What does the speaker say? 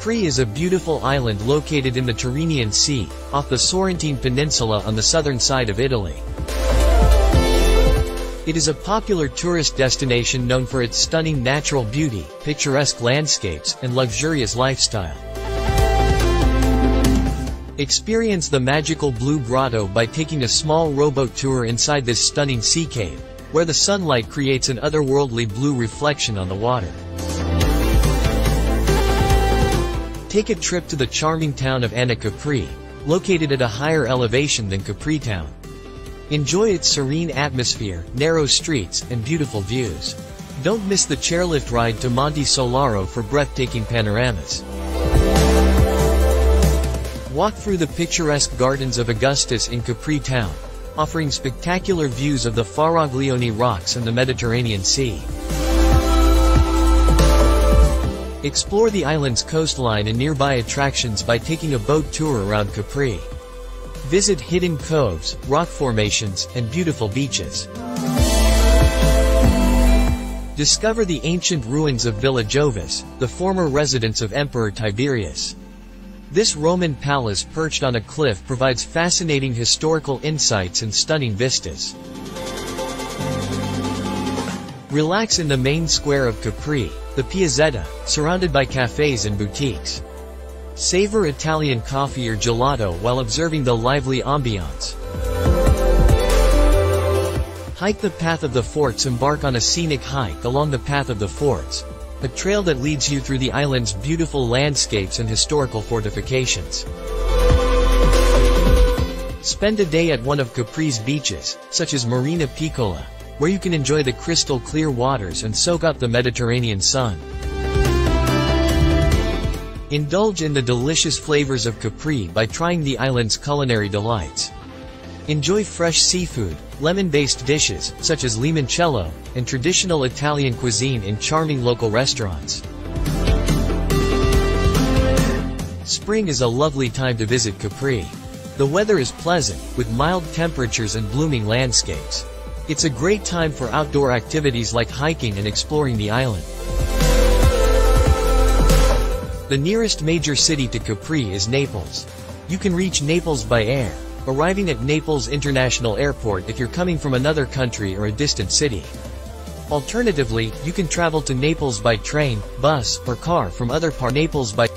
Capri is a beautiful island located in the Tyrrhenian Sea, off the Sorrentine Peninsula on the southern side of Italy. It is a popular tourist destination known for its stunning natural beauty, picturesque landscapes, and luxurious lifestyle. Experience the magical Blue Grotto by taking a small rowboat tour inside this stunning sea cave, where the sunlight creates an otherworldly blue reflection on the water. Take a trip to the charming town of Capri, located at a higher elevation than Capri town. Enjoy its serene atmosphere, narrow streets, and beautiful views. Don't miss the chairlift ride to Monte Solaro for breathtaking panoramas. Walk through the picturesque gardens of Augustus in Capri town, offering spectacular views of the Faraglioni rocks and the Mediterranean Sea. Explore the island's coastline and nearby attractions by taking a boat tour around Capri. Visit hidden coves, rock formations, and beautiful beaches. Discover the ancient ruins of Villa Jovis, the former residence of Emperor Tiberius. This Roman palace perched on a cliff provides fascinating historical insights and stunning vistas. Relax in the main square of Capri, the Piazzetta, surrounded by cafes and boutiques. Savor Italian coffee or gelato while observing the lively ambiance. Hike the Path of the Forts. Embark on a scenic hike along the Path of the Forts, a trail that leads you through the island's beautiful landscapes and historical fortifications. Spend a day at one of Capri's beaches, such as Marina Piccola, where you can enjoy the crystal clear waters and soak up the Mediterranean sun. Indulge in the delicious flavors of Capri by trying the island's culinary delights. Enjoy fresh seafood, lemon-based dishes, such as limoncello, and traditional Italian cuisine in charming local restaurants. Spring is a lovely time to visit Capri. The weather is pleasant, with mild temperatures and blooming landscapes. It's a great time for outdoor activities like hiking and exploring the island. The nearest major city to Capri is Naples. You can reach Naples by air, arriving at Naples International Airport if you're coming from another country or a distant city. Alternatively, you can travel to Naples by train, bus, or car from other parts of Naples by